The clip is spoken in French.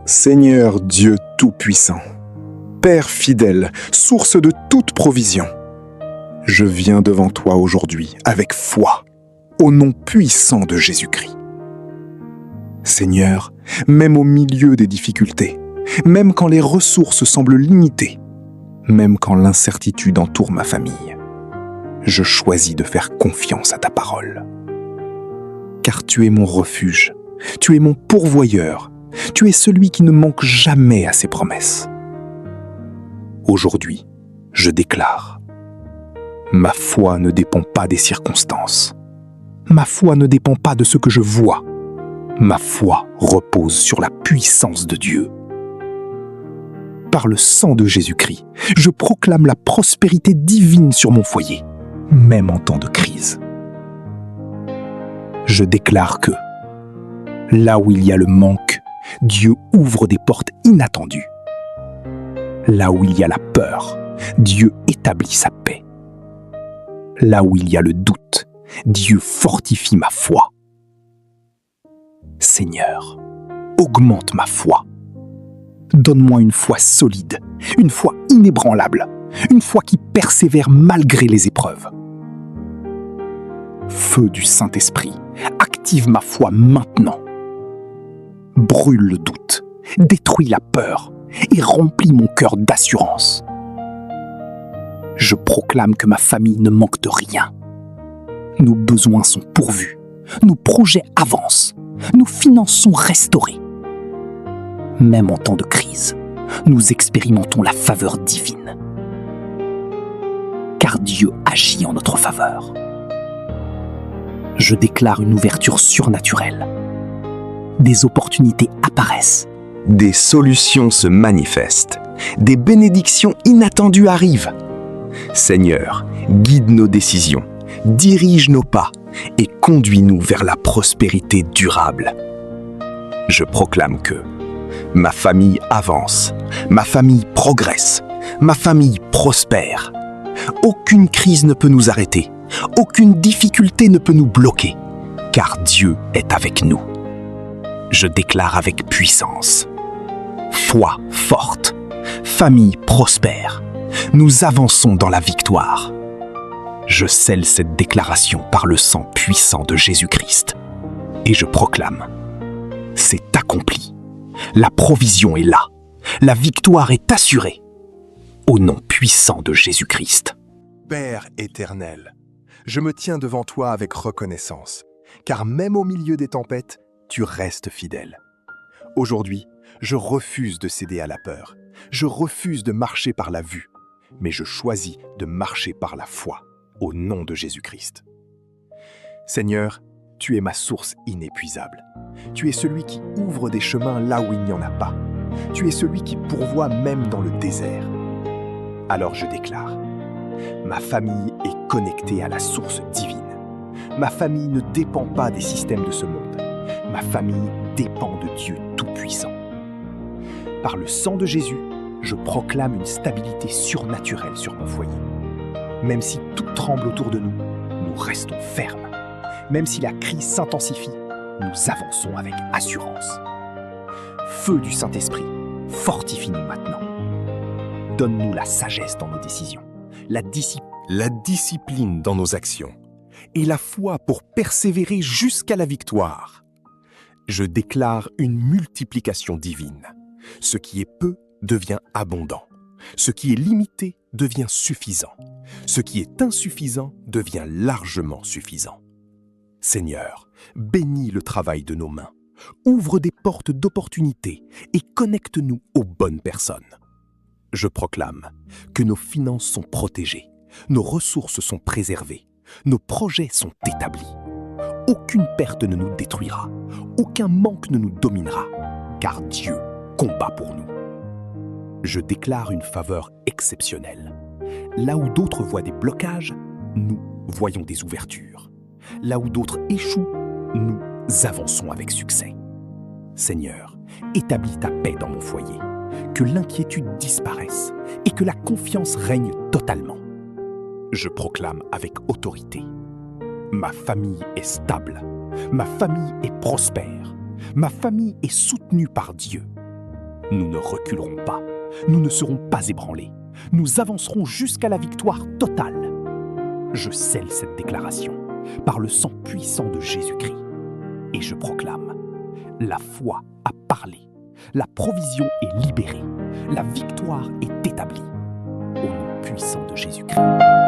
Seigneur Dieu Tout-Puissant, Père fidèle, source de toute provision, je viens devant toi aujourd'hui avec foi, au nom puissant de Jésus-Christ. Seigneur, même au milieu des difficultés, même quand les ressources semblent limitées, même quand l'incertitude entoure ma famille, je choisis de faire confiance à ta parole. Car tu es mon refuge, tu es mon pourvoyeur, tu es celui qui ne manque jamais à ses promesses. Aujourd'hui, je déclare, ma foi ne dépend pas des circonstances. Ma foi ne dépend pas de ce que je vois. Ma foi repose sur la puissance de Dieu. Par le sang de Jésus-Christ, je proclame la prospérité divine sur mon foyer, même en temps de crise. Je déclare que, là où il y a le manque, Dieu ouvre des portes inattendues. Là où il y a la peur, Dieu établit sa paix. Là où il y a le doute, Dieu fortifie ma foi. Seigneur, augmente ma foi. Donne-moi une foi solide, une foi inébranlable, une foi qui persévère malgré les épreuves. Feu du Saint-Esprit, active ma foi maintenant. Brûle le doute, détruis la peur et remplis mon cœur d'assurance. Je proclame que ma famille ne manque de rien. Nos besoins sont pourvus, nos projets avancent, nos finances sont restaurées. Même en temps de crise, nous expérimentons la faveur divine. Car Dieu agit en notre faveur. Je déclare une ouverture surnaturelle. Des opportunités apparaissent. Des solutions se manifestent. Des bénédictions inattendues arrivent. Seigneur, guide nos décisions, dirige nos pas et conduis-nous vers la prospérité durable. Je proclame que ma famille avance, ma famille progresse, ma famille prospère. Aucune crise ne peut nous arrêter, aucune difficulté ne peut nous bloquer, car Dieu est avec nous. Je déclare avec puissance, foi forte, famille prospère. Nous avançons dans la victoire. Je scelle cette déclaration par le sang puissant de Jésus-Christ. Et je proclame, c'est accompli. La provision est là. La victoire est assurée. Au nom puissant de Jésus-Christ. Père éternel, je me tiens devant toi avec reconnaissance, car même au milieu des tempêtes, tu restes fidèle. Aujourd'hui, je refuse de céder à la peur. Je refuse de marcher par la vue, mais je choisis de marcher par la foi, au nom de Jésus-Christ. Seigneur, tu es ma source inépuisable. Tu es celui qui ouvre des chemins là où il n'y en a pas. Tu es celui qui pourvoit même dans le désert. Alors je déclare, ma famille est connectée à la source divine. Ma famille ne dépend pas des systèmes de ce monde. Ma famille dépend de Dieu Tout-Puissant. Par le sang de Jésus, je proclame une stabilité surnaturelle sur mon foyer. Même si tout tremble autour de nous, nous restons fermes. Même si la crise s'intensifie, nous avançons avec assurance. Feu du Saint-Esprit, fortifie-nous maintenant. Donne-nous la sagesse dans nos décisions, la discipline dans nos actions et la foi pour persévérer jusqu'à la victoire. Je déclare une multiplication divine. Ce qui est peu devient abondant. Ce qui est limité devient suffisant. Ce qui est insuffisant devient largement suffisant. Seigneur, bénis le travail de nos mains. Ouvre des portes d'opportunités et connecte-nous aux bonnes personnes. Je proclame que nos finances sont protégées, nos ressources sont préservées, nos projets sont établis. Aucune perte ne nous détruira, aucun manque ne nous dominera, car Dieu combat pour nous. Je déclare une faveur exceptionnelle. Là où d'autres voient des blocages, nous voyons des ouvertures. Là où d'autres échouent, nous avançons avec succès. Seigneur, établis ta paix dans mon foyer, que l'inquiétude disparaisse et que la confiance règne totalement. Je proclame avec autorité, ma famille est stable, ma famille est prospère, ma famille est soutenue par Dieu. Nous ne reculerons pas. Nous ne serons pas ébranlés. Nous avancerons jusqu'à la victoire totale. Je scelle cette déclaration par le sang puissant de Jésus-Christ. Et je proclame, la foi a parlé, la provision est libérée, la victoire est établie. Au nom puissant de Jésus-Christ.